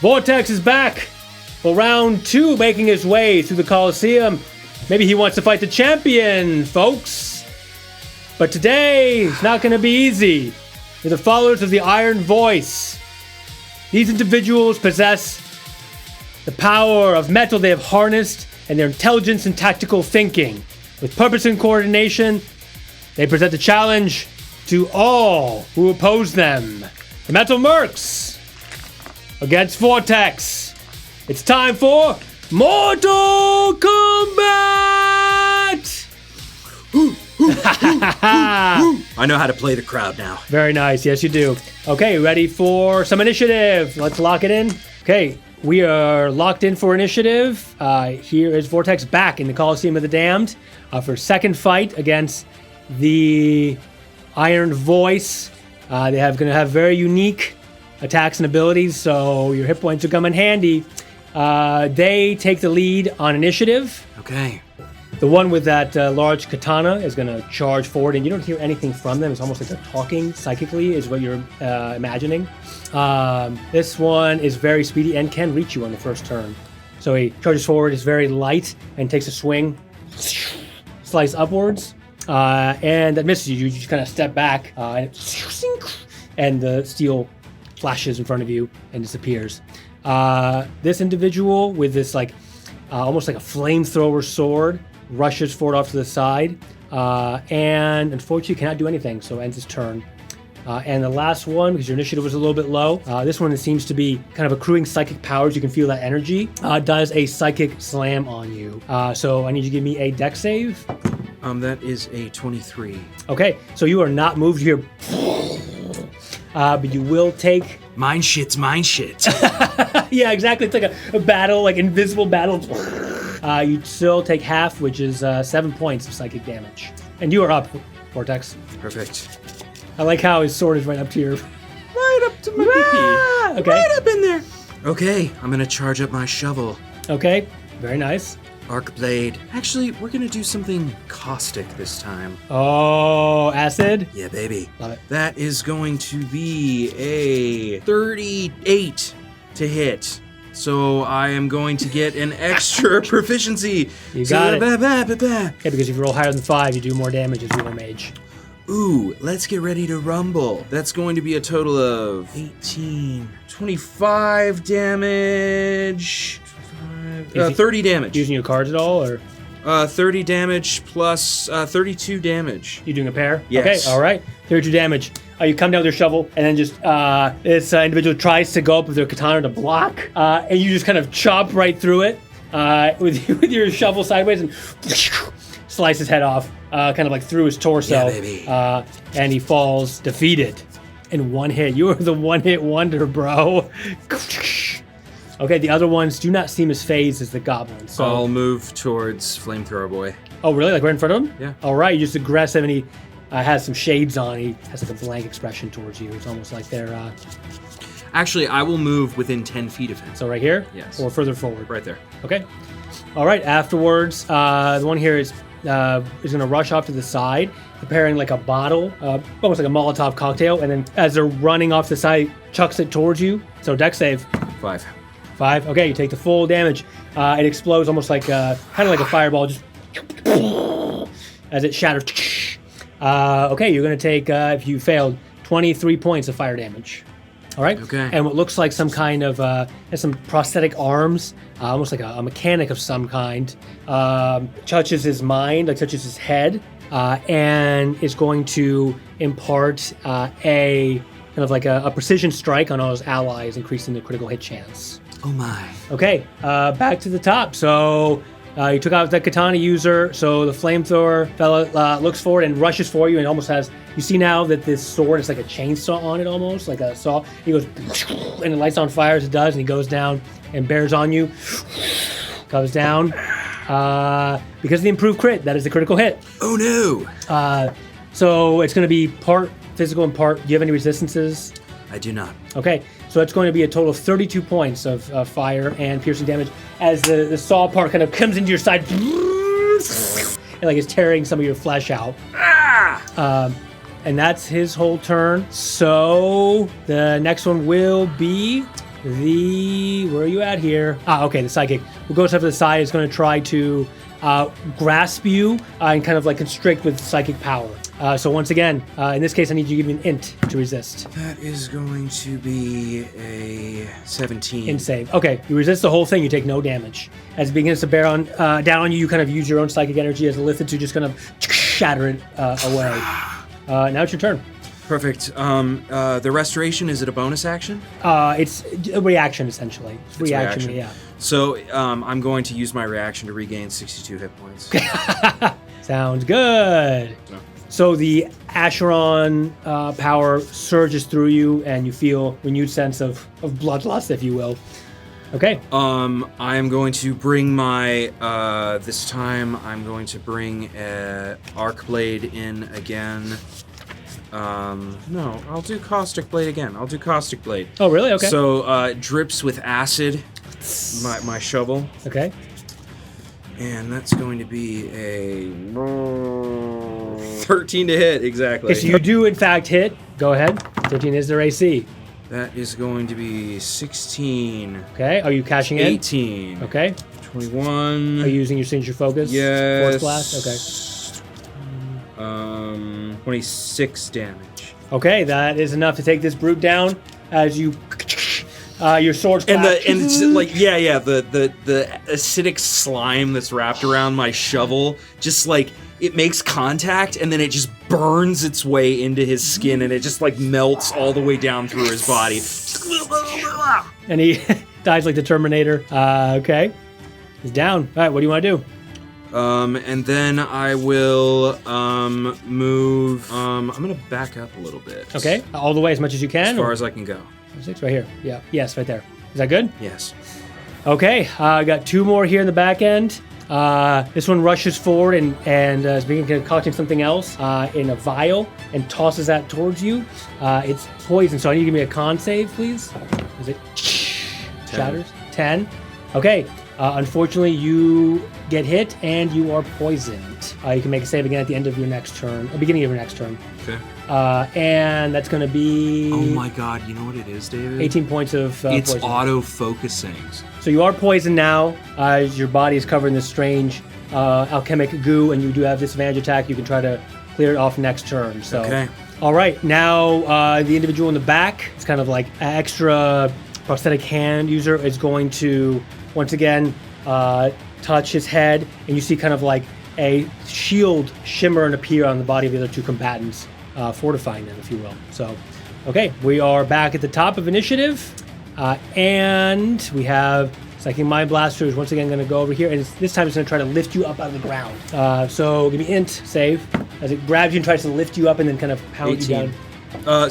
Vortex is back for round 2, making his way through the Coliseum. Maybe he wants to fight the champion, folks. But today, it's not going to be easy. They're the followers of the Iron Voice. These individuals possess the power of metal they have harnessed and their intelligence and tactical thinking. With purpose and coordination, they present a challenge to all who oppose them. The Metal Mercs against Vortex. It's time for Mortal Kombat! I know how to play the crowd now. Very nice. Yes, you do. Okay, ready for some initiative. Let's lock it in. Okay, we are locked in for initiative. Here is Vortex back in the Coliseum of the Damned for second fight against the Iron Voice. They are going to have very unique attacks and abilities, so your hit points will come in handy. They take the lead on initiative. Okay. The one with that large katana is going to charge forward, and you don't hear anything from them. It's almost like they're talking psychically, is what you're imagining. This one is very speedy and can reach you on the first turn. So he charges forward, is very light, and takes a swing, slice upwards, and that misses you. You just kind of step back, and the steel flashes in front of you and disappears. This individual with this almost like a flamethrower sword rushes forward off to the side, and unfortunately cannot do anything, so ends his turn. And the last one, because your initiative was a little bit low, this one seems to be kind of accruing psychic powers. You can feel that energy. Does a psychic slam on you. So I need you to give me a dex save. That is a 23. Okay, so you are not moved here, but you will take... Mine shit. Yeah, exactly. It's like a battle, like invisible battle. You'd still take half, which is 7 points of psychic damage. And you are up, Vortex. Perfect. I like how his sword is right up to your... Right up to my pee. Okay. Right up in there. Okay, I'm going to charge up my shovel. Okay, very nice. Arc blade. Actually, we're going to do something caustic this time. Oh, acid? Yeah, baby. Love it. That is going to be a 38 to hit. So I am going to get an extra proficiency. You got it. Yeah, because if you roll higher than 5, you do more damage as War Mage. Ooh, let's get ready to rumble. That's going to be a total of 18, 25 damage. 30 damage. Using your cards at all, or? 30 damage plus 32 damage. You doing a pair? Yes. Okay, all right. 32 damage. You come down with your shovel, and then just this individual tries to go up with their katana to block, and you just kind of chop right through it with your shovel sideways and slice his head off, kind of like through his torso. Yeah, baby. And he falls defeated in one hit. You are the one-hit wonder, bro. Okay, the other ones do not seem as phased as the goblins. So. I'll move towards Flamethrower Boy. Oh, really? Like right in front of him? Yeah. All right, you're just aggressive, and he has some shades on. He has like a blank expression towards you. It's almost like they're... Actually, I will move within 10 feet of him. So right here? Yes. Or further forward? Right there. Okay. All right, afterwards, the one here is going to rush off to the side, preparing like a bottle, almost like a Molotov cocktail, and then as they're running off the side, chucks it towards you. So dex save. 5. 5. Okay, you take the full damage. It explodes almost like kind of like a fireball, just as it shatters. Okay, you're going to take, if you failed, 23 points of fire damage. All right? Okay. And what looks like some kind of, has some prosthetic arms, almost like a mechanic of some kind, touches his mind, like touches his head, and is going to impart a kind of like a precision strike on all his allies, increasing the critical hit chance. Oh my. Okay, back to the top. So you took out the katana user. So the flamethrower fella looks forward and rushes for you, and almost has. You see now that this sword is like a chainsaw on it, almost like a saw. He goes and it lights on fire as it does, and he goes down and bears on you. Comes down because of the improved crit. That is the critical hit. Oh no. So it's going to be part physical and part. Do you have any resistances? I do not. Okay, so it's going to be a total of 32 points of fire and piercing damage as the saw part kind of comes into your side and like is tearing some of your flesh out. And that's his whole turn. So the next one will be Where are you at here? Okay, the psychic. Who goes up to the side is going to try to grasp you and kind of like constrict with psychic power. So once again, in this case, I need you to give me an int to resist. That is going to be a 17. Int save. Okay, you resist the whole thing. You take no damage. As it begins to bear down on you, you kind of use your own psychic energy as a lift to just kind of shatter it away. Now it's your turn. Perfect. The restoration, is it a bonus action? It's a reaction, essentially. It's reaction, yeah. So I'm going to use my reaction to regain 62 hit points. Sounds good. No. So the Acheron power surges through you, and you feel renewed sense of bloodlust, if you will. Okay. I am going to bring my, this time I'm going to bring Arc Blade in again. No, I'll do Caustic Blade again. I'll do Caustic Blade. Oh, really? Okay. So, drips with acid, my shovel. Okay. And that's going to be a 13 to hit, exactly. Okay, so you do, in fact, hit. Go ahead. 13 is their AC. That is going to be 16. Okay, are you cashing in? 18. Okay. 21. Are you using your signature focus? Yes. Force blast? Okay. 26 damage. Okay, that is enough to take this brute down as you... your sword's and it's like the acidic slime that's wrapped around my shovel just like it makes contact and then it just burns its way into his skin and it just like melts all the way down through his body. And he dies like the Terminator. Okay, he's down. All right, what do you want to do? And then I will move. I'm gonna back up a little bit. Okay, all the way as much as you can. As far as I can go. 6 right here. Yeah. Yes, right there. Is that good? Yes. Okay. I got 2 more here in the back end. This one rushes forward and is beginning concocting something else in a vial and tosses that towards you. It's poison, so I need you to give me a con save, please. Is it 10. Shatters? 10. Okay. Unfortunately, you get hit and you are poisoned. You can make a save again at the end of your next turn, beginning of your next turn. Okay. And that's going to be... Oh my god, you know what it is, David? 18 points of it's poison. auto-focusing. So you are poisoned now, as your body is covered in this strange alchemic goo, and you do have disadvantage attack. You can try to clear it off next turn. So, okay. All right, now the individual in the back, it's kind of like an extra prosthetic hand user, is going to, once again, touch his head, and you see kind of like a shield shimmer and appear on the body of the other 2 combatants, fortifying them, if you will. So, okay, we are back at the top of initiative, and we have Psychic Mind Blaster is once again going to go over here, and this time it's going to try to lift you up out of the ground. So give me int save as it grabs you and tries to lift you up and then kind of pound 18. you down.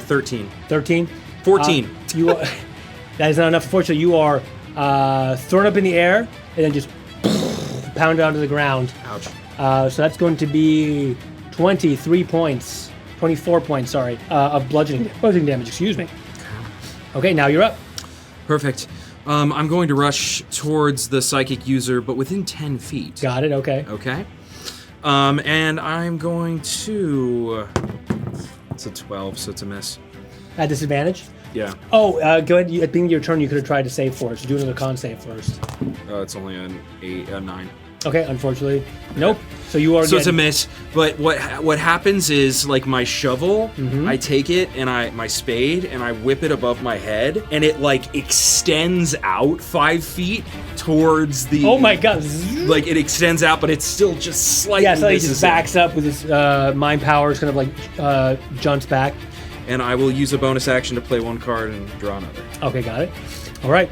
13. 13? 14. You are, that is not enough. Unfortunately, you are thrown up in the air and then just pounded onto the ground. Ouch. So that's going to be 24 points, of bludgeoning damage, excuse me. Okay, now you're up. Perfect. I'm going to rush towards the psychic user, but within 10 feet. Got it, okay. Okay. And I'm going to... It's a 12, so it's a miss. At disadvantage? Yeah. Oh, go ahead. At the beginning of your turn, you could have tried to save for it. So do another con save first. It's only a 9. Okay, unfortunately. Nope. So you are So it's a miss. But what happens is, like, my shovel, I take it and my spade and I whip it above my head and it like extends out 5 feet towards the... Oh my god. Like it extends out, but it's still just slightly... Yeah, so he just backs up with his mind powers, kind of like jumps back. And I will use a bonus action to play 1 card and draw another. Okay, got it. All right.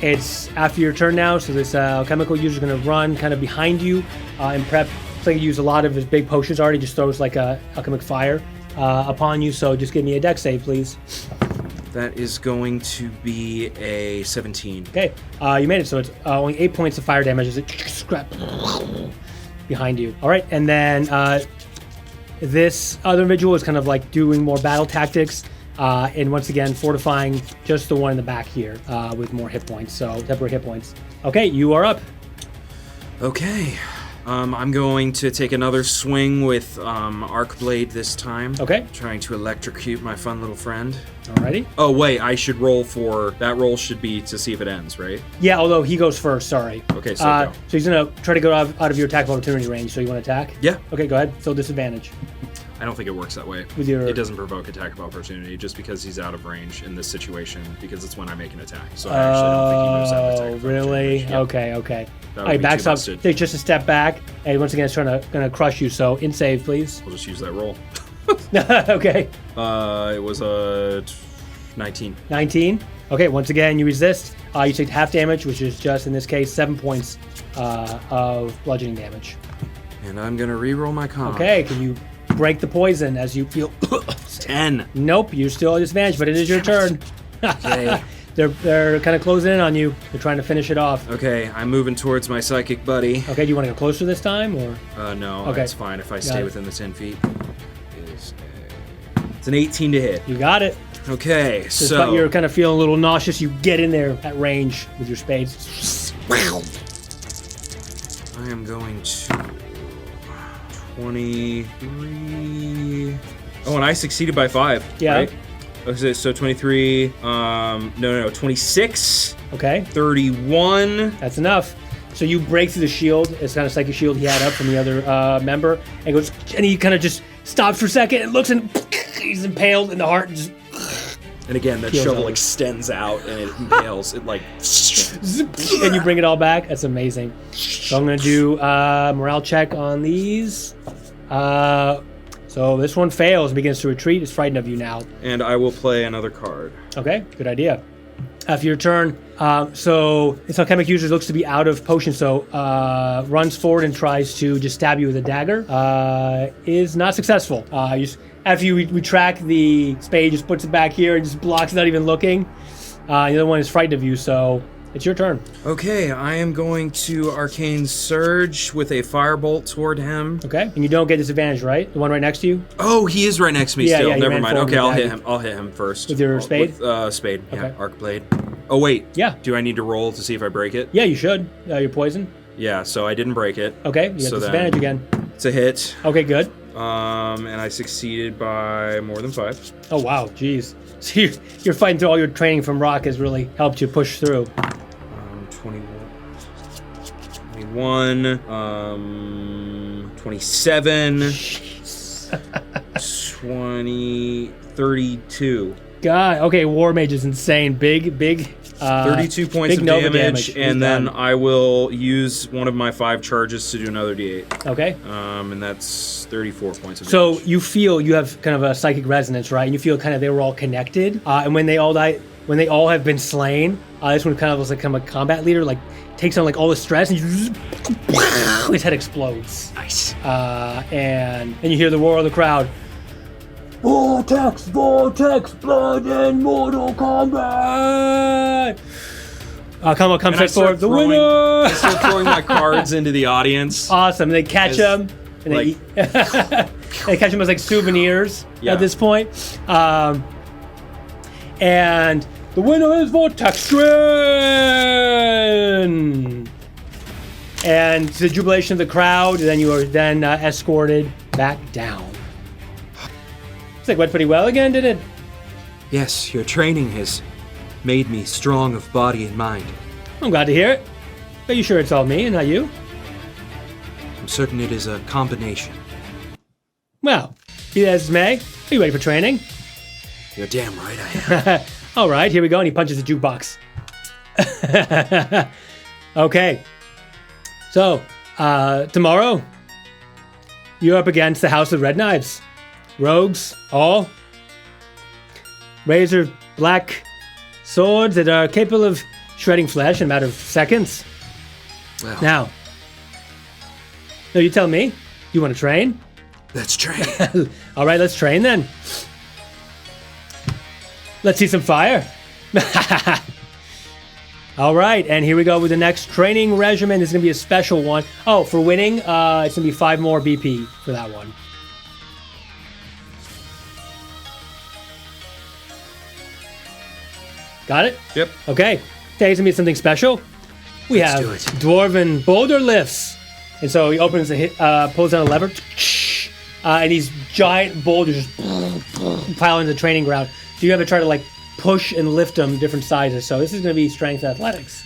It's after your turn now, so this alchemical user is going to run kind of behind you and prep. Looks like he used a lot of his big potions already, just throws like a alchemic fire upon you, so just give me a dex save, please. That is going to be a 17. Okay, you made it, so it's only 8 points of fire damage as it scrap behind you. All right, and then this other individual is kind of like doing more battle tactics. And once again, fortifying just the one in the back here with more hit points, so temporary hit points. Okay, you are up. Okay. I'm going to take another swing with Arc Blade this time. Okay. Trying to electrocute my fun little friend. Alrighty. Oh, wait, I should roll for... That roll should be to see if it ends, right? Yeah, although he goes first, sorry. Okay, so go. So he's going to try to go out of your attack of opportunity range, so you want to attack? Yeah. Okay, go ahead. Fill disadvantage. I don't think it works that way. With your... It doesn't provoke attack of opportunity just because he's out of range in this situation, because it's when I make an attack. So I actually don't think he moves out of attack of really? opportunity. Yeah. Okay. That All would right, be backs too up. busted. Takes just a step back, and once again, it's gonna crush you. So in save, please. I'll just use that roll. Okay. It was a 19. 19. Okay, once again, you resist. You take half damage, which is just, in this case, 7 points of bludgeoning damage. And I'm going to re-roll my con. Okay, can you break the poison as you feel... 10. Nope, you're still at disadvantage, but it is your turn. Okay. They're kind of closing in on you. They're trying to finish it off. Okay, I'm moving towards my psychic buddy. Okay, do you want to go closer this time, or...? No, Okay. that's fine if I stay within the 10 feet. It's an 18 to hit. You got it. Okay, Despite so... you're kind of feeling a little nauseous, you get in there at range with your spades. I am going to 23. Oh, and I succeeded by 5. Yeah. Right? Okay, so 23. No, 26. Okay. 31. That's enough. So you break through the shield. It's kind of psychic shield he had up from the other member, and goes, and he kind of just stops for a second and looks, and he's impaled in the heart. And, just, And again, that Peels shovel over. extends out and it impales. It like... and you bring it all back. That's amazing. So I'm gonna do morale check on these. So this one fails, begins to retreat. It's frightened of you now. And I will play another card. Okay, good idea. After your turn, so this alchemic user looks to be out of potion, so runs forward and tries to just stab you with a dagger. Is not successful. After you retract the spade, just puts it back here and just blocks, not even looking. The other one is frightened of you, so it's your turn. Okay, I am going to Arcane Surge with a firebolt toward him. Okay, and you don't get disadvantage, right? The one right next to you? Oh, he is right next to me Yeah, still. yeah, you Never ran mind. forward Okay, with I'll the hit dagger. him. I'll hit him first. With your spade? With spade. Yeah, Okay. arc blade. Oh wait. Yeah. Do I need to roll to see if I break it? Yeah, you should. You're poisoned. Yeah. So I didn't break it. Okay, you get So disadvantage then- again. It's a hit. Okay, good. And I succeeded by more than 5. Oh, wow, jeez. So you're fighting through all your training from Rock has really helped you push through. 21, 27, 20, 32. God, okay, War Mage is insane. Big, 32 points big of Nova damage, He's and then done. I will use one of my 5 charges to do another D8. Okay. And that's 34 points of So damage. you feel you have kind of a psychic resonance, right? And you feel kind of they were all connected. And when they all die, when they all have been slain, this one kind of was like kind of a combat leader, like takes on like all the stress, and his head explodes. Nice. And you hear the roar of the crowd. Vortex, blood and Mortal Kombat! Come And I set start forward, the throwing- winner! I start throwing my cards into the audience. Awesome. They catch them, and like- they catch them as like souvenirs Yeah. at this point. And the winner is Vortextrian! And to the jubilation of the crowd, then you are then escorted back down. It's like went pretty well again, did it? Yes, your training has made me strong of body and mind. I'm glad to hear it. Are you sure it's all me and not you? I'm certain it is a combination. Well, be that as it may, are you ready for training? You're damn right I am. All right, here we go. And he punches the jukebox. Okay. So, tomorrow, you're up against the House of Red Knives. Rogues, all. Razor black swords that are capable of shredding flesh in a matter of seconds. Well, Now, no, you tell me. You want to train? let's train. All right, let's train then. Let's see some fire. All right, and here we go with the next training regimen. This is going to be a special one. Oh, for winning, it's going to be 5 more BP for that one. Got it? Yep. Okay. Today's going to be something special. We Let's have do it. Dwarven boulder lifts. And so he opens the pulls down a lever, and these giant boulders just pile into the training ground. So you have to try to like push and lift them different sizes. So this is going to be strength athletics.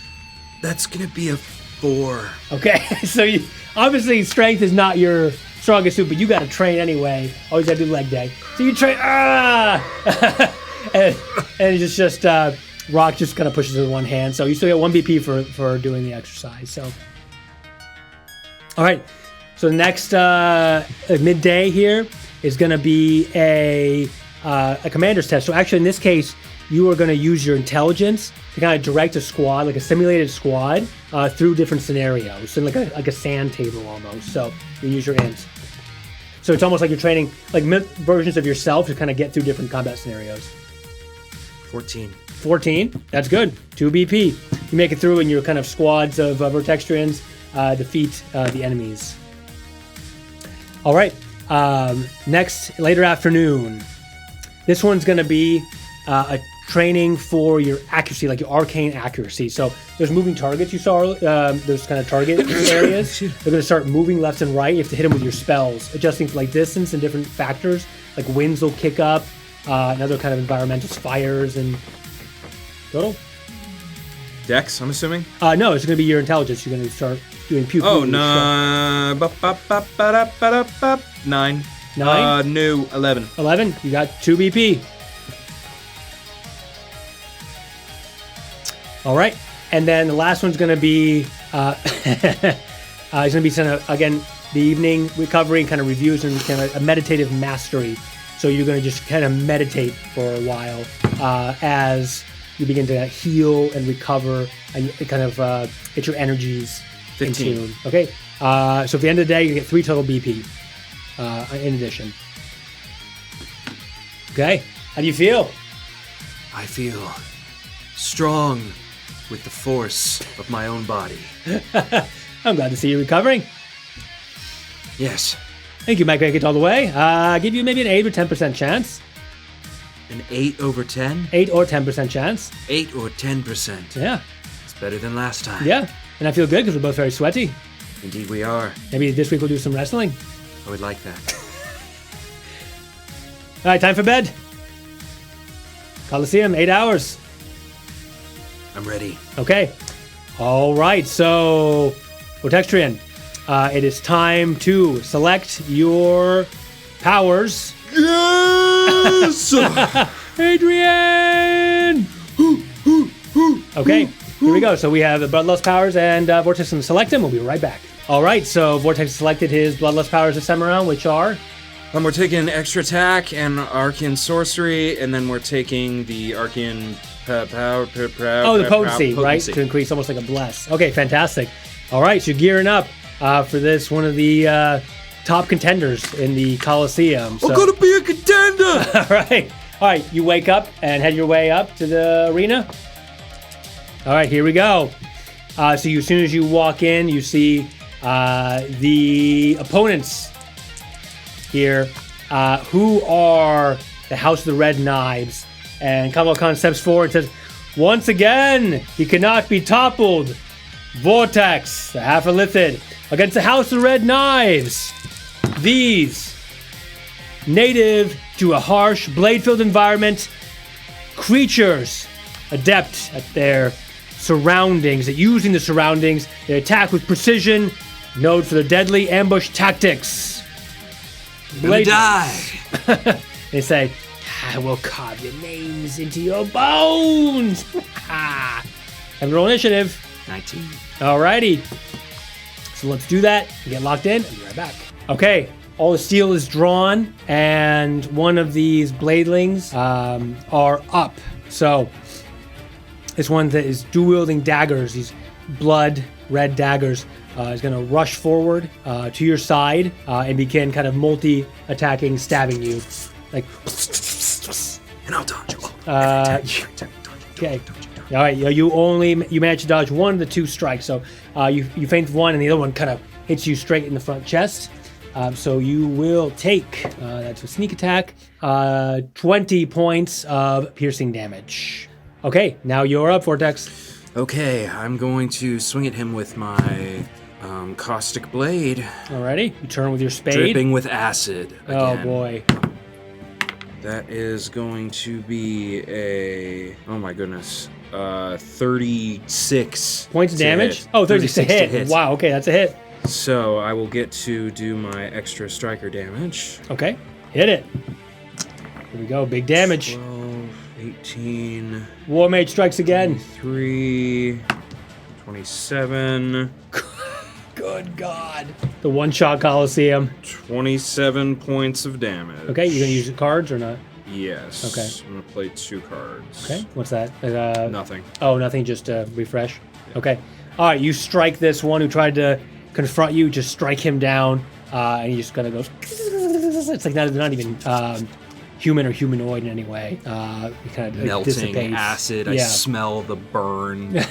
That's gonna be a 4. Okay, so you obviously strength is not your strongest suit, but you got to train anyway. Always got to do leg day. So you train, and it's just Rock just kind of pushes with one hand. So you still get 1 BP for doing the exercise. So, all right. So the next midday here is going to be a commander's test. So actually, in this case, you are going to use your intelligence to kind of direct a squad, like a simulated squad, through different scenarios, so like a sand table almost. So you use your int. So it's almost like you're training like versions of yourself to kind of get through different combat scenarios. 14. 14, that's good. 2 BP. You make it through, and your kind of squads of Vortextrians defeat the enemies. All right. Next, later afternoon. This one's going to be a training for your accuracy, like your arcane accuracy. So there's moving targets you saw. There's kind of target areas. They're going to start moving left and right. You have to hit them with your spells, adjusting for like distance and different factors. Like winds will kick up, and other kind of environmental fires and total. Dex, I'm assuming? No, it's going to be your intelligence. You're going to start doing puke. Oh, no. 9. 9? No, 11. 11. You got 2 BP. All right. And then the last one's going to be, it's going to be again, the evening recovery and kind of reviews and kind of a meditative mastery. So you're going to just kind of meditate for a while as you begin to heal and recover and kind of get your energies 15. in tune. Okay. So at the end of the day, you get 3 total BP in addition. Okay. How do you feel? I feel strong with the force of my own body. I'm glad to see you recovering. Yes. I think you might make it all the way. Give you maybe an 8 or 10% chance. An 8 over 10? 8 or 10% chance. 8 or 10%. Yeah. It's better than last time. Yeah. And I feel good because we're both very sweaty. Indeed we are. Maybe this week we'll do some wrestling. I would like that. All right, time for bed. Coliseum, 8 hours. I'm ready. Okay. All right, so Vortextrian, it is time to select your powers. Yes! Adrian! Okay, here we go. So we have the Bloodlust powers, and Vortex can select them. We'll be right back. All right, so Vortex selected his Bloodlust powers this time around, which are? We're taking extra attack and Arcane sorcery, and then we're taking the Arcane power. The potency, right? To increase almost like a bless. Okay, fantastic. All right, so you're gearing up for this, one of the top contenders in the Coliseum. So. I'm gonna be a contender! All right, you wake up and head your way up to the arena. All right, here we go. So as soon as you walk in, you see the opponents here, who are the House of the Red Knives. And Kamala Khan steps forward and says, "Once again, he cannot be toppled. Vortex, the half-elithid, against the House of Red Knives. These, native to a harsh, blade-filled environment, creatures adept at their surroundings, at using the surroundings, they attack with precision, known for their deadly ambush tactics. Gonna die. They say, I will carve your names into your bones. Have a roll initiative. 19. Alrighty. So let's do that. Get locked in. I'll be right back. Okay. All the steel is drawn, and one of these bladelings are up. So this one that is dual-wielding daggers, these blood red daggers, is going to rush forward to your side and begin kind of multi-attacking, stabbing you. Like, And I'll dodge. Okay. All right. You managed to dodge one of the 2 strikes. So you feint one, and the other one kind of hits you straight in the front chest. So you will take that's a sneak attack, 20 points of piercing damage. Okay. Now you're up, Vortex. Okay, I'm going to swing at him with my caustic blade. Alrighty. You turn with your spade. Dripping with acid. Oh Again. boy. That is going to be a, oh my goodness, 36 points of to damage. hit. Oh, 36 to hit. Wow. Okay, that's a hit. So I will get to do my extra striker damage. Okay, hit it. Here we go. Big damage. 12, 18. War Mage strikes again. 3, 27. Good God. The one-shot Coliseum. 27 points of damage. Okay, you gonna use the cards or not? Yes. Okay. I'm gonna play 2 cards. Okay, what's that? Nothing. Oh, nothing, just refresh. Okay. All right, you strike this one who tried to confront you, just strike him down, and he just kind of goes, it's like not even human or humanoid in any way. He kind of Melting dissipates. acid. I Yeah. smell the burn. Like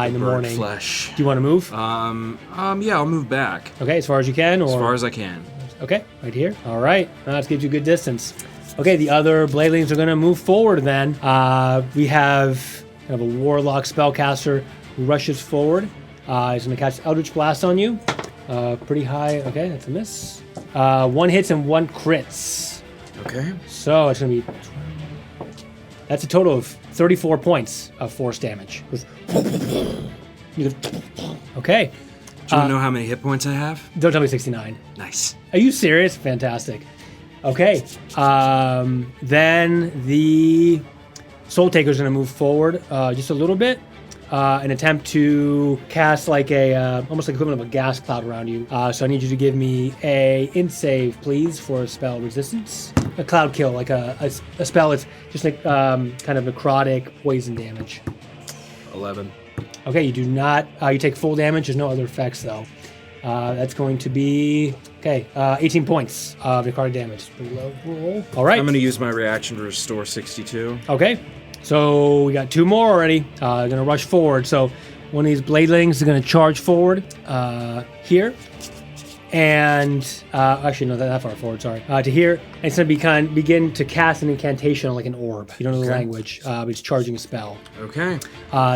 In the burnt morning. flesh. Do you want to move? Yeah, I'll move back Okay, as far as you can? Or? as far as I can. Okay, right here. All right, that gives you good distance. Okay, the other Bladelings are going to move forward then. We have kind of a Warlock spellcaster who rushes forward. He's going to cast Eldritch Blast on you. Pretty high. Okay, that's a miss. 1 hits and 1 crits. Okay. So it's going to be 12. That's a total of 34 points of force damage. Okay. Do you know how many hit points I have? Don't tell me 69. Nice. Are you serious? Fantastic. Okay. Then the Soul Taker is going to move forward just a little bit and attempt to cast like a almost like equivalent of a gas cloud around you. So I need you to give me a int save, please, for a spell resistance. A cloud kill, like a spell. It's just like kind of necrotic poison damage. 11. Okay, you do not. You take full damage. There's no other effects though. That's going to be 18 points of necrotic damage. Pretty low roll. All right. I'm going to use my reaction to restore 62. Okay, so we got 2 more already. Going to rush forward. So one of these Bladelings is going to charge forward here, and actually no, not far forward. Sorry, to here, and it's going to begin to cast an incantation on like an orb. You don't know the language, but it's charging a spell. Okay.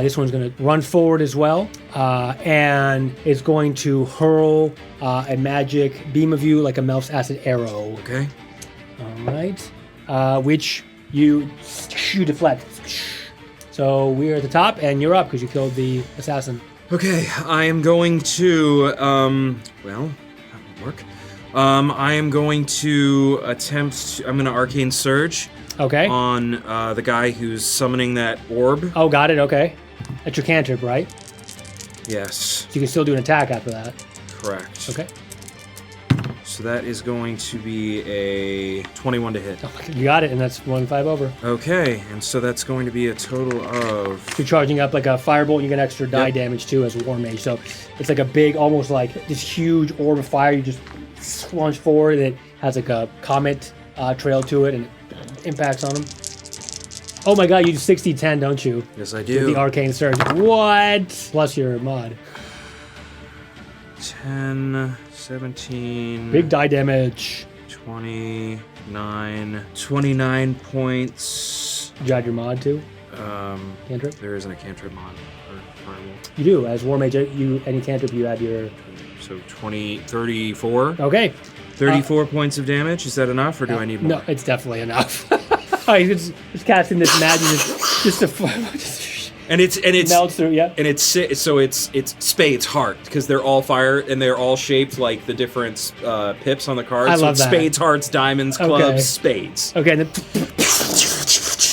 This one's going to run forward as well, and it's going to hurl a magic beam of you like a Melf's acid arrow. Okay. All right, which you deflect. So we're at the top, and you're up because you killed the assassin. Okay, I am going to, well, that would work. I am going to attempt, I'm going to Arcane Surge Okay. on the guy who's summoning that orb. Oh, got it. Okay. That's your cantrip, right? Yes, So you can still do an attack after that. correct. Okay. So that is going to be a 21 to hit. Oh, you got it, and that's 1-5 over. Okay, and so that's going to be a total of... You're charging up like a firebolt, you get extra die Yep. damage too as a war mage. So it's like a big, almost like this huge orb of fire. You just launch forward, and it has like a comet trail to it, and it impacts on them. Oh my god, you do 60-10, don't you? Yes, I With do. the arcane surge. What? Plus your mod. 10, 17... Big die damage. 29 points. Did you add your mod too? Cantrip? There isn't a cantrip mod or firewall. You do. As war mage, any cantrip you add your... So 34. Okay. 34 points of damage. Is that enough, or do I need more? No, it's definitely enough. Oh, he's just casting this magic just to And it's melts through. Yeah. and it's spades heart because they're all fire and they're all shaped like the different pips on the cards. I so love it's that. spades, hearts, diamonds, clubs, Okay. spades. Okay. And then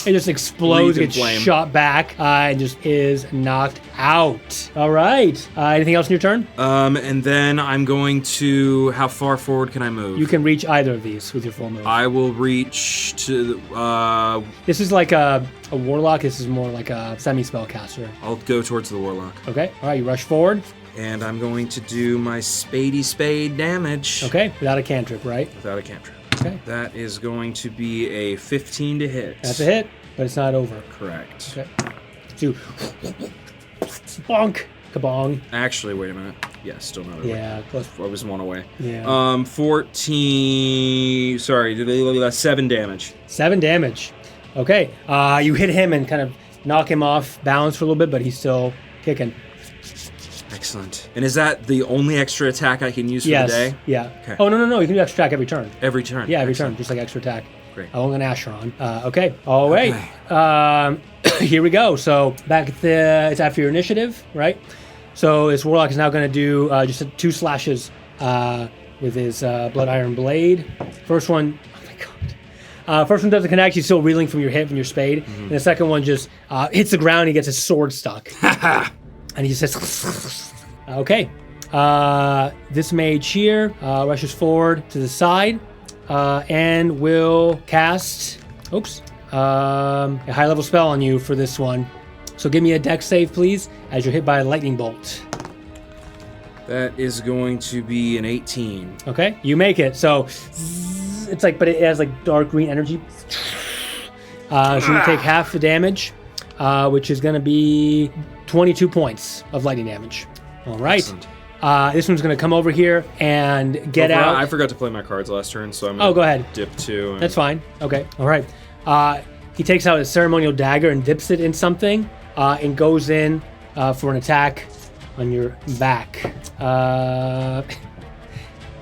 it just explodes, Leap in gets flame. shot back, and just is knocked out. All right. Anything else in your turn? And then I'm going to. How far forward can I move? You can reach either of these with your full move. I will reach to. This is like a warlock. This is more like a semi-spellcaster. I'll go towards the warlock, Okay. All right. You rush forward. and I'm going to do my spade damage. Okay. Without a cantrip, right? Without a cantrip. Okay. That is going to be a 15 to hit. That's a hit, but it's not over. Correct. Okay. So, bonk, kabong. Actually, wait a minute. Yeah, still not over. Yeah, close. I was 1 away. Yeah. 14. Sorry, 7 damage. 7 damage. Okay. You hit him and kind of knock him off balance for a little bit, but he's still kicking. I Excellent. And is that the only extra attack I can use for Yes. the day? Yeah. Okay. Oh, no. You can do extra attack every turn. Every turn? Yeah, every Excellent. turn, just like extra attack. Great. Oh, an Acheron. Okay. All right. Here we go. So back at it's after your initiative, right? So this warlock is now going to do just 2 slashes with his blood iron blade. First one, oh my god. First one doesn't connect. He's still reeling from your hit from your spade. And the second one just hits the ground. And he gets his sword stuck. And he says, okay. This mage here rushes forward to the side. And will cast, a high-level spell on you for this one. So give me a dex save, please, as you're hit by a lightning bolt. That is going to be an 18. Okay, you make it. So it's like, but it has like dark green energy. So you take half the damage, which is going to be 22 points of lightning damage. All right. Excellent. This one's going to come over here and get out. I forgot to play my cards last turn, so I'm go ahead. dip 2. That's fine. Okay. All right. He takes out his ceremonial dagger and dips it in something and goes in for an attack on your back.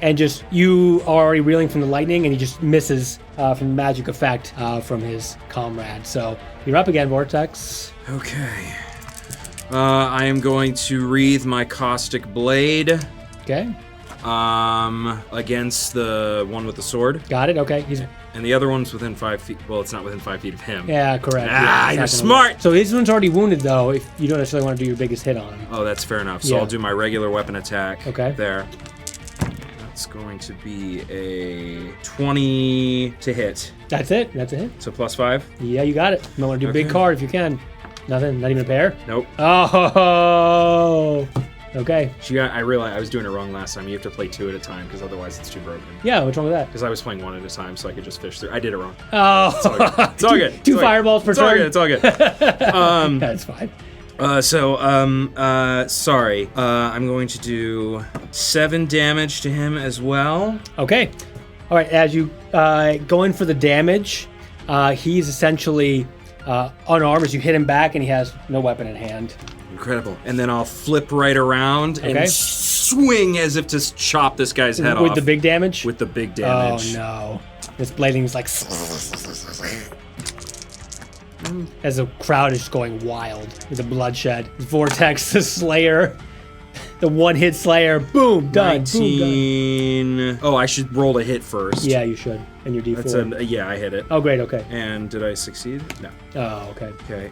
And just, you are already reeling from the lightning and he just misses from the magic effect from his comrade. So you're up again, Vortex. Okay. I am going to wreathe my caustic blade. Okay. Against the one with the sword. Got it. Okay. And the other one's within 5 feet. Well, it's not within 5 feet of him. Yeah, correct. Ah, Yeah, you're it's not gonna smart! work. So his one's already wounded, though, if you don't necessarily want to do your biggest hit on him. Oh, that's fair enough. So Yeah. I'll do my regular weapon attack. Okay. There. That's going to be a 20 to hit. That's it. That's a hit. So +5? Yeah, you got it. You might want to do a big Okay. card if you can. Nothing? Not even a pair? Nope. Oh! Okay. I realized I was doing it wrong last time. You have to play 2 at a time because otherwise it's too broken. Yeah, what's wrong with that? Because I was playing 1 at a time so I could just fish through. I did it wrong. Oh! It's all good. It's all good. Two It's all fireballs per good. turn? It's all good. It's all good. That's fine. Sorry. I'm going to do 7 damage to him as well. Okay. All right, as you go in for the damage, he's essentially unarmed as you hit him back and he has no weapon in hand. Incredible. And then I'll flip right around Okay. and swing as if to chop this guy's head off. With the big damage? With the big damage. Oh, no. This blading is like... As the crowd is just going wild with the bloodshed. Vortex, the Slayer, the one-hit Slayer. Boom, done. Boom, 19. Oh, I should roll a hit first. done. Yeah, you should. And your D4. Yeah, I hit it. Oh, great, okay. And did I succeed? No. Oh, okay. Okay.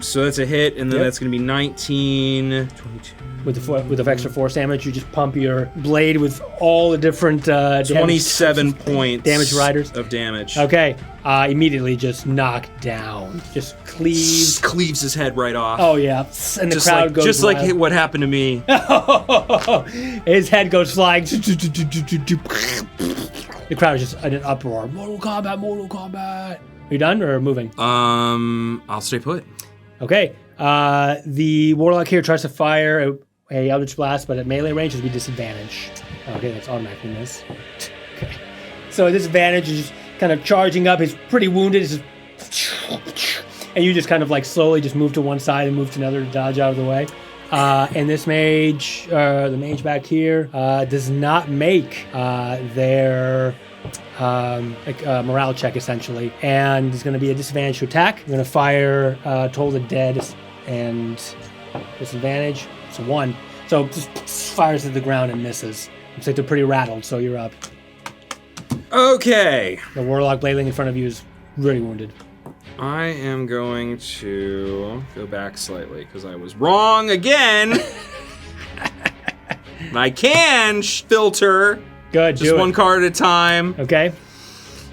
So that's a hit, and then Yep. that's going to be 19, 22. With the extra force damage, you just pump your blade with all the different 27 points damage riders of damage. Okay, immediately just knocked down, just cleaves. Cleaves his head right off. Oh yeah, and the just crowd like, goes just like wild. what happened to me. His head goes flying. The crowd is just in an uproar. Mortal Kombat, Mortal Kombat. Are you done or moving? I'll stay put. Okay. The warlock here tries to fire a Eldritch Blast, but at melee range will be disadvantage. Okay, that's automatically miss. Okay. So at disadvantage is just kind of charging up. He's pretty wounded. It's just, and you just kind of like slowly just move to one side and move to another to dodge out of the way. And this mage, the mage back here, does not make their morale check essentially, and it's going to be a disadvantage to attack. You're going to fire Toll the Dead and disadvantage. It's a 1. So just fires at the ground and misses. Looks like they're pretty rattled, so you're up. Okay. The warlock blading in front of you is really wounded. I am going to go back slightly because I was wrong again. I can filter. Good, Just do one it. card at a time. Okay.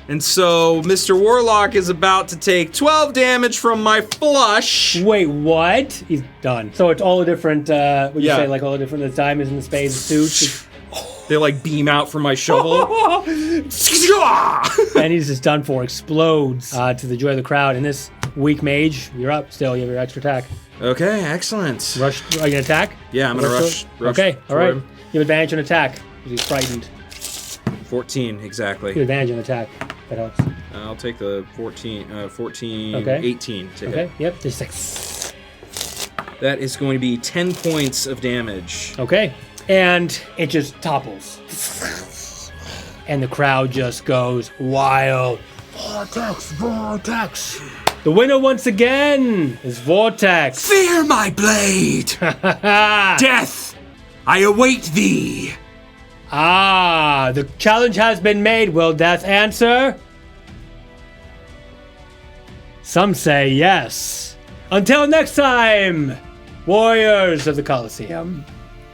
And so Mr. Warlock is about to take 12 damage from my flush. Wait, what? He's done. So it's all the different, would you Yeah. say, like all the different, the diamonds and the spades, the suits. They like beam out from my shovel. And he's just done for. Explodes to the joy of the crowd. And this weak mage, you're up still. You have your extra attack. Okay, excellent. Rush. Are you going to attack? Yeah, I'm going to rush. Okay, all for right. him. You have advantage on attack because he's frightened. 14, You have exactly. advantage on attack. That helps. I'll take the 14, Okay. 18 to Okay, hit. yep. Just like... That is going to be 10 points of damage. Okay. And it just topples. And the crowd just goes wild. Vortex, Vortex. The winner once again is Vortex. Fear my blade! Death! I await thee! The challenge has been made. Will Death answer? Some say yes. Until next time, warriors of the Coliseum.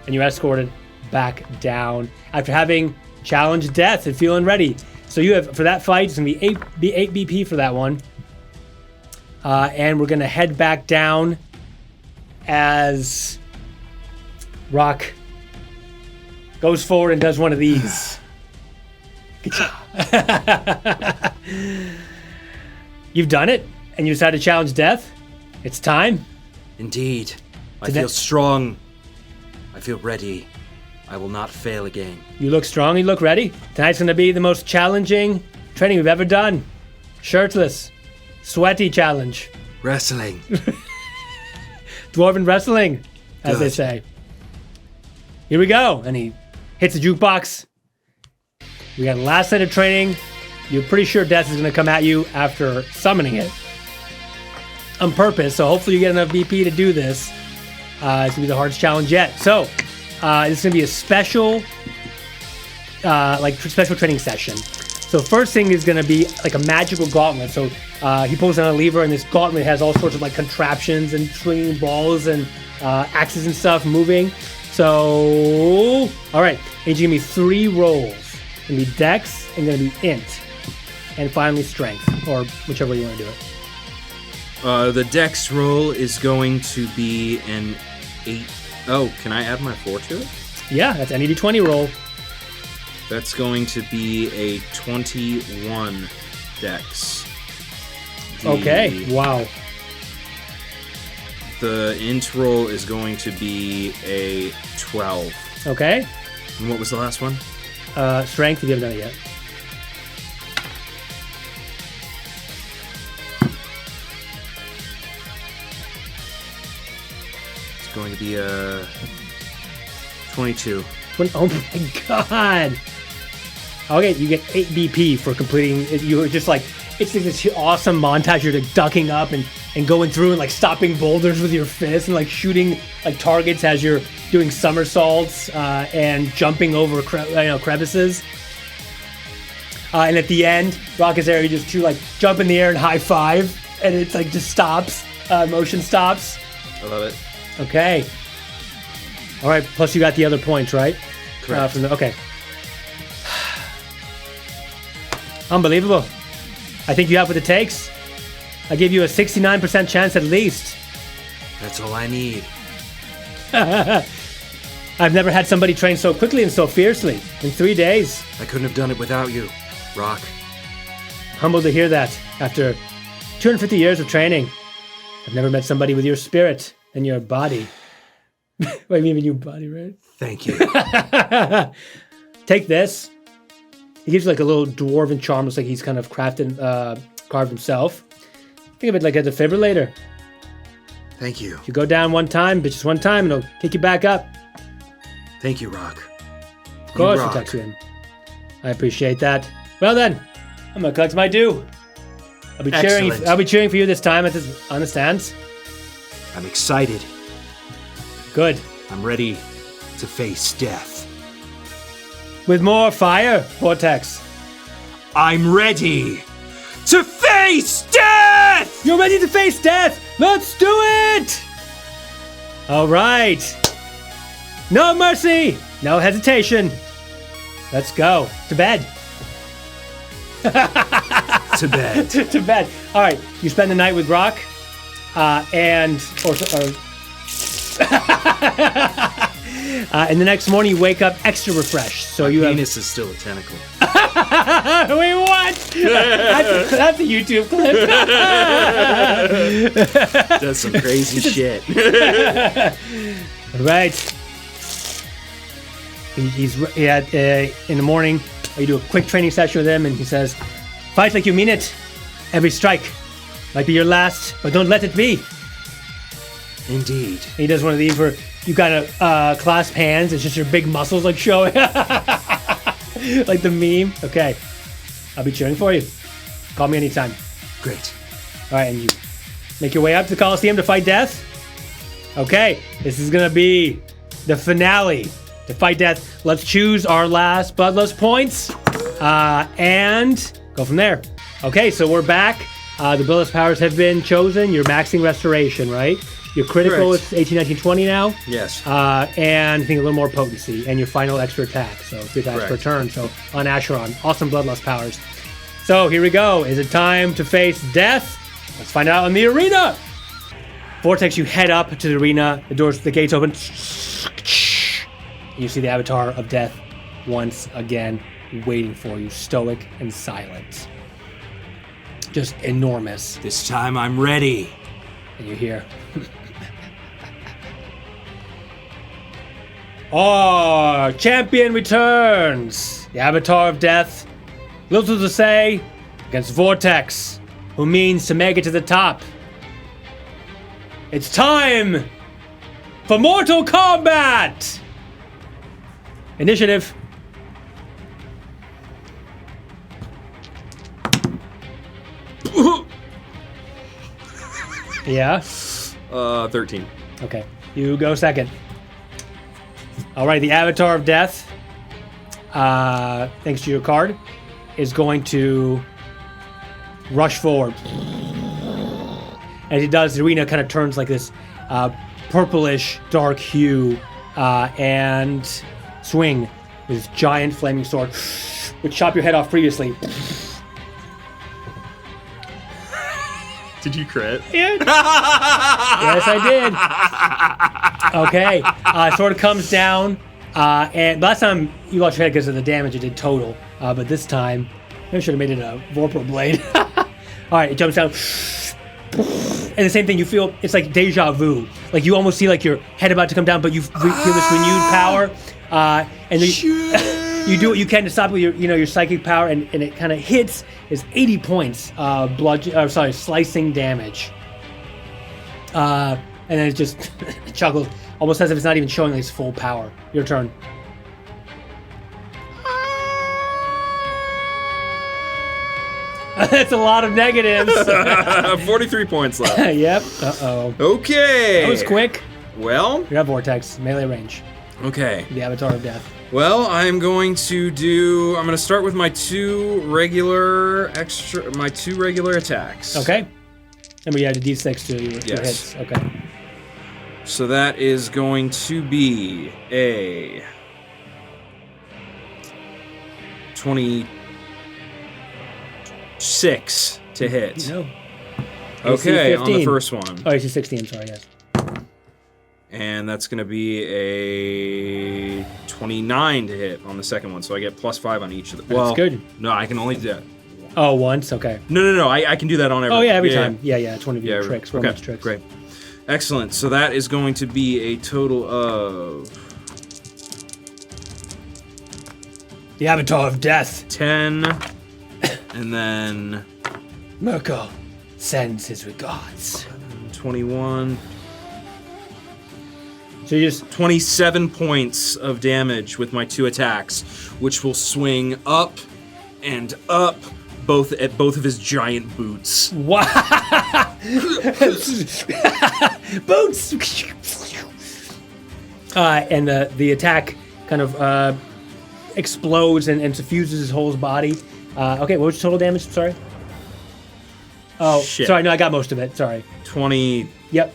And you're escorted back down after having challenged Death and feeling ready. So you have, for that fight, it's going to be 8 BP for that one. And we're going to head back down as Rock goes forward and does one of these. Good job. You've done it, and you decided to challenge Death. It's time. Indeed. I feel strong. I feel ready. I will not fail again. You look strong, you look ready. Tonight's going to be the most challenging training we've ever done. Shirtless. Sweaty challenge. Wrestling. Dwarven wrestling, as they Good. say. Here we go. And he hits the jukebox. We got last night of training. You're pretty sure Death is going to come at you after summoning it on purpose. So hopefully you get enough BP to do this. It's going to be the hardest challenge yet. So it's going to be a special, special training session. So first thing is going to be like a magical gauntlet. So he pulls down a lever, and this gauntlet has all sorts of like contraptions and swinging balls and axes and stuff moving. So, all right, and you give me 3 rolls. It's going to be Dex and going to be Int, and finally Strength, or whichever way you want to do it. The Dex roll is going to be an 8. Oh, can I add my 4 to it? Yeah, that's any D20 roll. That's going to be a 21 Dex. Okay, wow. The int roll is going to be a 12. Okay, And what was the last one? Strength if you haven't done it yet. It's going to be a 22. Oh my god! Okay, you get 8 BP for completing. You're just like, it's like this awesome montage. You're like ducking up and going through and like stopping boulders with your fists and like shooting like targets as you're doing somersaults and jumping over crevices. And at the end, Rock is there. You just like jump in the air and high five, and it's like just stops. Motion stops. I love it. Okay. All right. Plus, you got the other points, right? Correct. Okay. Unbelievable. I think you have what it takes. I give you a 69% chance at least. That's all I need. I've never had somebody train so quickly and so fiercely in 3 days. I couldn't have done it without you, Rock. Humbled to hear that after 250 years of training. I've never met somebody with your spirit and your body. Well, I mean, your body, right? Thank you. Take this. He gives you like a little dwarven charm. Looks like he's kind of carved himself. Think of it like a defibrillator. Thank you. If you go down one time, but just one time, it'll kick you back up. Thank you, Rock. Of course, rock. Vortextrian. I appreciate that. Well then, I'm gonna collect my due. I'll be cheering. Excellent. I'll be cheering for you this time on the stands. I'm excited. Good. I'm ready to face death. With more fire, Vortex. I'm ready to face death! You're ready to face death. Let's do it. All right. No mercy. No hesitation. Let's go to bed. To bed. To bed. All right. You spend the night with Rock, and the next morning you wake up extra refreshed. So you have. Penis is still a tentacle. Wait, what? That's a YouTube clip. Does some crazy shit. Right. He's in the morning. You do a quick training session with him, and he says, "Fight like you mean it. Every strike might be your last, but don't let it be." Indeed. He does one of these where you kind of clasp hands. It's just your big muscles like showing, like the meme. Okay, I'll be cheering for you. Call me anytime. Great. All right, and you make your way up to the Coliseum to fight death. Okay, this is gonna be the finale to fight death. Let's choose our last bloodless points and go from there. Okay, so we're back. The bloodless powers have been chosen. You're maxing restoration, right? Your critical Correct. is 18, 19, 20 now. Yes. And I think a little more potency, and your final extra attack. So 3 attacks per Correct. turn. So on Acheron, awesome bloodlust powers. So here we go. Is it time to face death? Let's find out in the arena. Vortex, you head up to the arena. The gates open. You see the avatar of death once again, waiting for you, stoic and silent. Just enormous. This time I'm ready. And you hear. Our champion returns! The Avatar of Death. Little to say against Vortex, who means to make it to the top. It's time for Mortal Kombat! Initiative. Yeah? 13. Okay, you go second. All right, the Avatar of Death, thanks to your card, is going to rush forward. As he does, the arena kind of turns like this purplish dark hue and swing with his giant flaming sword, which chopped your head off previously. Did you crit? Yeah. Yes, I did. Okay. Sword comes down, and last time you lost your head because of the damage it did total, but this time I should have made it a Vorpal blade. All right, it jumps down, and the same thing. You feel it's like deja vu. Like you almost see like your head about to come down, but you feel this renewed power, and you do what you can to stop with your psychic power, and it kind of hits. Is 80 points slicing damage. And then it just chuckles, almost as if it's not even showing its full power. Your turn. That's a lot of negatives. 43 points left. Yep. Uh-oh. Okay. That was quick. Well, You have Vortex, melee range. okay. The Avatar of Death. Well, I'm going to start with my two regular attacks. Okay. And we add a d6 to your Yes. hits. Okay. So that is going to be a 26 to hit. No. Okay, AC on the 15. first one. Oh, AC 16, sorry, yes. And that's going to be a 29 to hit on the second one. So I get +5 on each of them. That's good. No, I can only do that. Oh, once? Okay. No. I can do that on every. Oh, yeah, every time. Yeah, it's one of your Yeah, tricks. okay, Romance tricks. great. Excellent. So that is going to be a total of The Avatar of Death. 10, and then Merkel sends his regards. 21, So you just 27 points of damage with my two attacks, which will swing up and up at both of his giant boots. wow. Boots. And the attack kind of explodes and suffuses his whole body. Okay, what was your total damage? Sorry. Oh, Shit. sorry. No, I got most of it. Sorry. 23 Yep.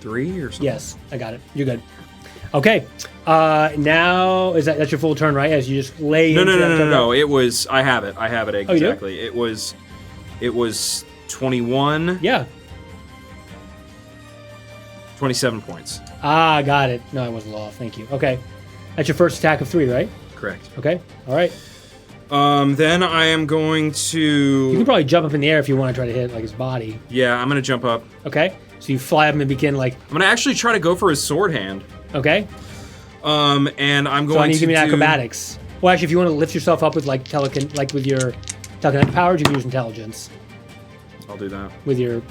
or something? Yes, I got it. You're good. Okay. Now that's your full turn, right? As you just lay. into that No. tempo? It was. I have it Oh, you do? exactly. It was 21. Yeah. 27 points. Got it. No, I wasn't off. Thank you. Okay. That's your first attack of 3, right? Correct. Okay. All right. Then I am going to. You can probably jump up in the air if you want to try to hit like his body. Yeah, I'm gonna jump up. Okay. So you fly up and begin like. I'm gonna actually try to go for his sword hand. Okay. And I'm So I going need to to give me do acrobatics. Well, actually, if you want to lift yourself up with like with your telekinetic powers, you can use intelligence I'll do that. with your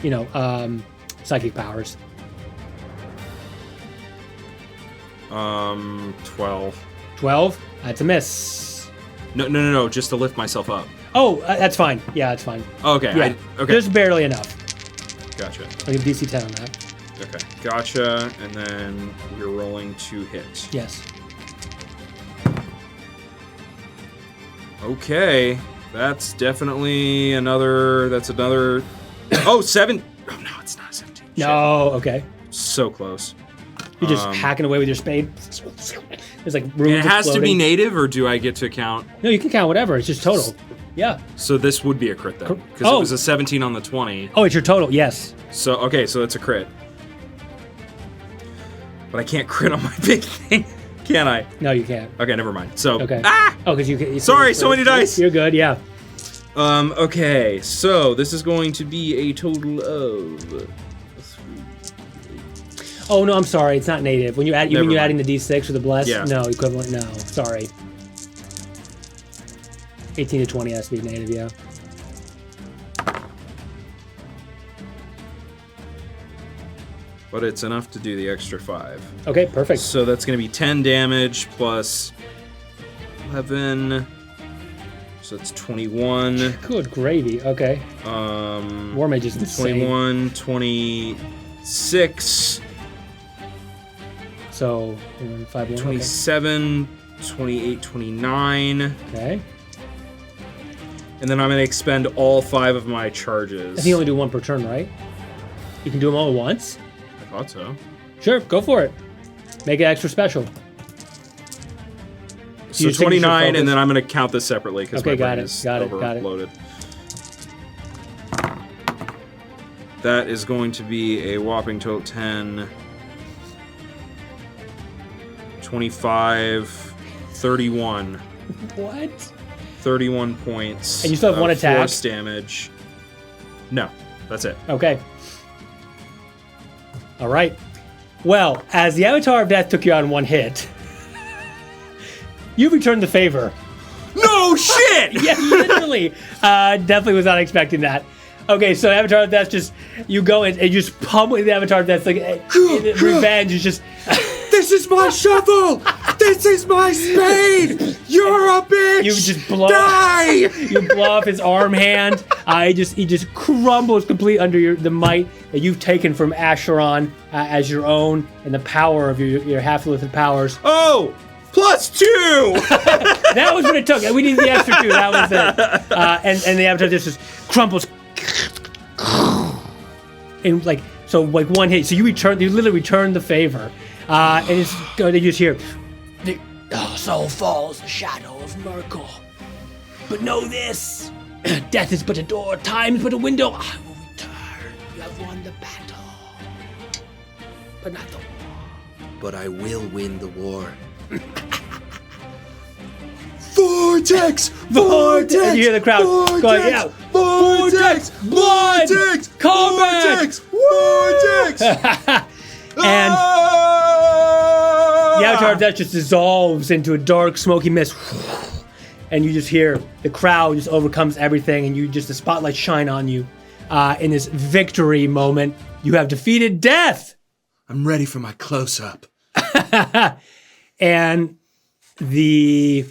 psychic powers. 12. 12. That's a miss. No. Just to lift myself up. Oh, that's fine. Yeah, that's fine. Okay. Yeah, Okay. just barely enough. Gotcha. I'll give DC 10 on that. Okay. Gotcha. And then we're rolling to hit. Yes. Okay. That's definitely another. That's another. Oh, 7. Oh, no, it's not 17. Shit. No, okay. So close. You're just hacking away with your spade. There's like room. It has to be native, or do I get to count? No, you can count whatever. It's just total. Yeah. So this would be a crit then, because Oh. it was a 17 on the 20. Oh, it's your total. Yes. So okay, so it's a crit. But I can't crit on my big thing, can I? No, you can't. Okay, never mind. So Okay. ah. Oh, because you can. Sorry, so many dice. You're good. Yeah. Okay, so this is going to be a total of. Oh no, I'm sorry. It's not native. When you add, you Never mean you're mind. adding the D6 or the bless? Yeah. No, equivalent. No, sorry. 18 to 20 has to be native. Yeah. But it's enough to do the extra 5. Okay. Perfect. So that's going to be 10 damage plus 11. So it's 21. Good gravy. Okay. War Mage is insane. 21, 26. So 5, 1. 27, 28, 29. Okay. And then I'm going to expend all 5 of my charges. I think you only do one per turn, right? You can do them all at once. I thought so. Sure, go for it. Make it extra special. So Use signature 29, focus. and then I'm going to count this separately because Okay, my got brain it, is got it, got it. overloaded. That is going to be a whopping total 10, 25, 31. What? 31 points. And you still have of one attack? Force damage. No, that's it. Okay. All right. Well, as the Avatar of Death took you on one hit, you returned the favor. No shit! Yeah, literally. Definitely was not expecting that. Okay, so Avatar of Death just, you go and you just pummel the Avatar of Death, like, revenge is just... This is my shovel! This is my spade! You're a bitch! You just blow. Die! You blow off his arm hand. He just crumbles complete under the might that you've taken from Acheron as your own, and the power of your half-lifted powers. Oh! +2! That was what it took. We needed the extra 2. That was it. And the Avatar just crumbles. And like one hit. So you literally return the favor. And it's going to just hear, so falls the shadow of Merkel. But know this, death is but a door, time is but a window. I will return. You have won the battle, but not the war. But I will win the war. Vortex! Vortex! And you hear the crowd going, yeah. Vortex! Blood! Vortex! Combat! Vortex! And the Avatar of Death just dissolves into a dark, smoky mist. And you just hear the crowd just overcomes everything, and the spotlight shine on you. In this victory moment, you have defeated death! I'm ready for my close-up. And the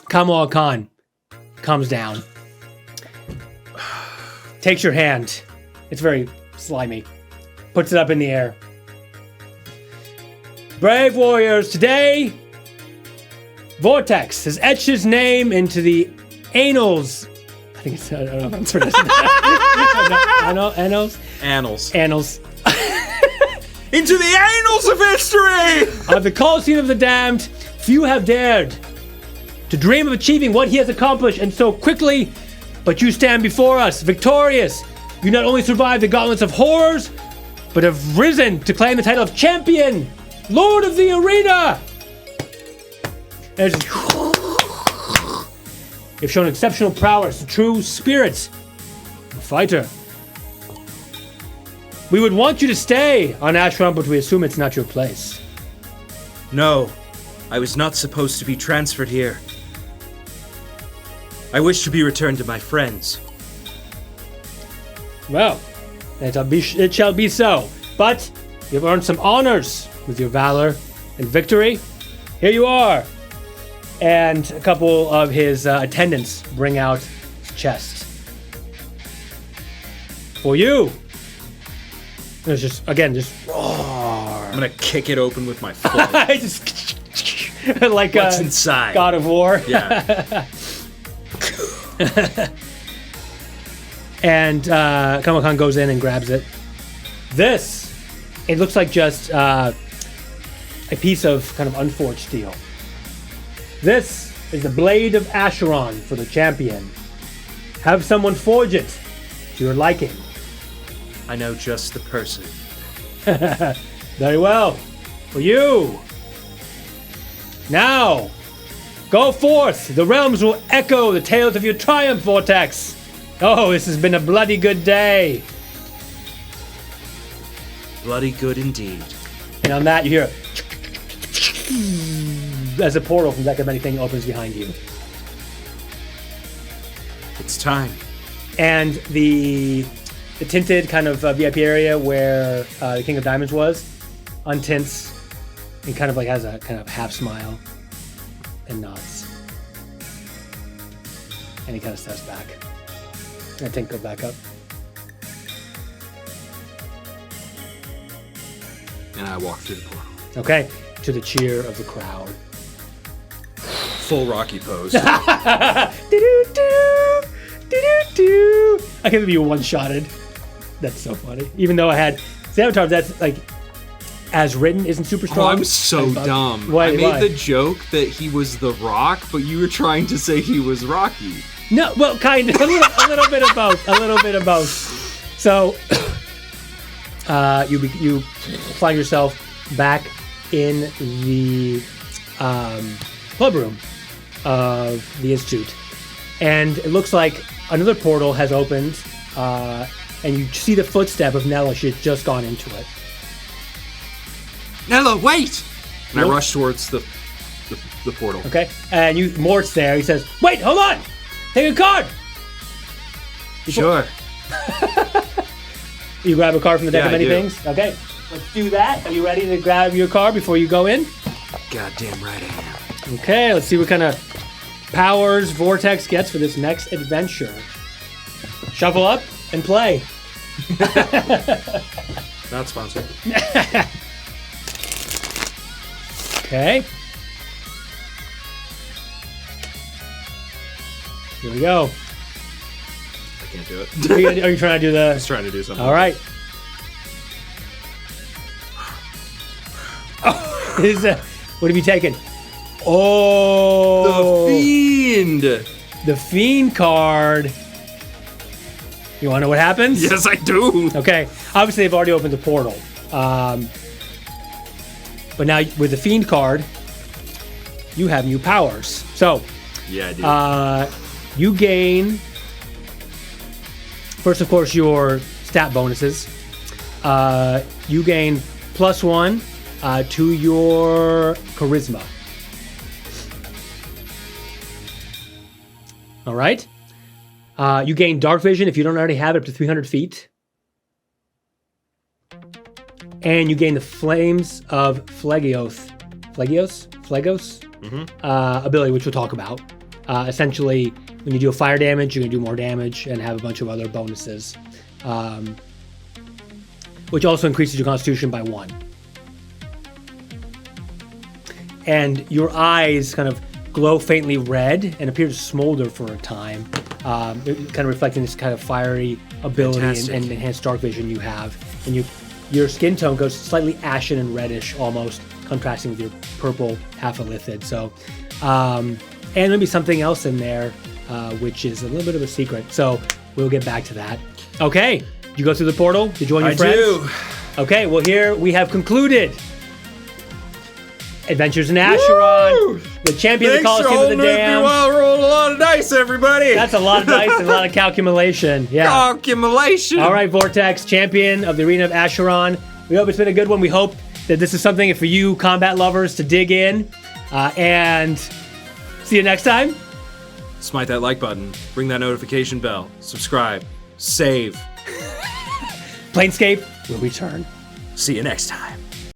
Kamala Khan comes down, takes your hand. It's very slimy. Puts it up in the air. Brave warriors, today, Vortex has etched his name into the annals. I think it's, I don't know if I'm pronouncing that. Annals. Annals. Into the annals of history! Of the Coliseum of the Damned, few have dared to dream of achieving what he has accomplished, and so quickly, but you stand before us, victorious. You not only survived the gauntlets of horrors, but have risen to claim the title of champion, Lord of the Arena. You've shown exceptional prowess, true spirits, a fighter. We would want you to stay on Acheron, but we assume it's not your place. No, I was not supposed to be transferred here. I wish to be returned to my friends. Well, it shall be so. But you've earned some honors with your valor and victory. Here you are. And a couple of his attendants bring out his chest. For you. There's just, again, just roar. I'm gonna kick it open with my foot. Just like What's inside? God of War. Yeah. And Kamakan goes in and grabs it. This, it looks like just a piece of kind of unforged steel. This is the blade of Acheron for the champion. Have someone forge it to your liking. I know just the person. Very well. For you. Now, go forth. The realms will echo the tales of your triumph, Vortex. Oh, this has been a bloody good day. Bloody good indeed. And on that, you hear as a portal from Deck of Anything opens behind you. It's time. And the tinted kind of VIP area where the King of Diamonds was untints and kind of like has a kind of half smile and nods. And he kind of steps back. And tint goes back up. And I walk through the portal. Okay, to the cheer of the crowd. Full Rocky pose. Do-do-do, do-do-do. I can't believe you one-shotted. That's so funny. Even though I had Avatar, that's like as written isn't super strong. Oh, I'm so dumb. Why- I made why? the joke that he was the Rock, but you were trying to say he was Rocky. No, well, kind of. A little bit of both. A little bit of both. So, you find yourself back in the club room of the Institute. And it looks like another portal has opened, and you see the footstep of Nella. She's just gone into it. Nella, wait! And Nope. I rush towards the portal. Okay? And Mort's there. He says, wait, hold on! Take a card! Sure. You grab a card from the deck Yeah, of many I do. things? Okay. Let's do that. Are you ready to grab your card before you go in? Goddamn right I am. Okay, let's see what kind of powers Vortex gets for this next adventure. Shuffle up and play. Not sponsored. Okay. Here we go. I can't do it. Are you trying to do I the... was trying to do something. All right. Oh, what have you taken? Oh, The Fiend! the Fiend card. You want to know what happens? Yes, I do! Okay. Obviously, they've already opened the portal. But now, with the Fiend card, you have new powers. So, Yeah, I do. you gain... First, of course, your stat bonuses. You gain +1 to your charisma. All right. You gain dark vision if you don't already have it up to 300 feet. And you gain the Flames of Phlegos ability, which we'll talk about. Essentially, when you do a fire damage, you're going to do more damage and have a bunch of other bonuses. Which also increases your constitution by 1. And your eyes kind of glow faintly red and appear to smolder for a time, kind of reflecting this kind of fiery ability and enhanced dark vision you have. And your skin tone goes slightly ashen and reddish almost, contrasting with your purple half-elithid. So, and maybe something else in there, which is a little bit of a secret. So we'll get back to that. Okay, did you go through the portal? Did you join your friends? do. Okay, well here we have concluded Adventures in Acheron, the champion of the Coliseum of the Damned. Well, rolled a lot of dice, everybody. That's a lot of dice and a lot of calculation. Yeah. Accumulation. All right, Vortex, champion of the Arena of Acheron. We hope it's been a good one. We hope that this is something for you combat lovers to dig in. And see you next time. Smite that like button. Ring that notification bell. Subscribe. Save. Planescape will return. See you next time.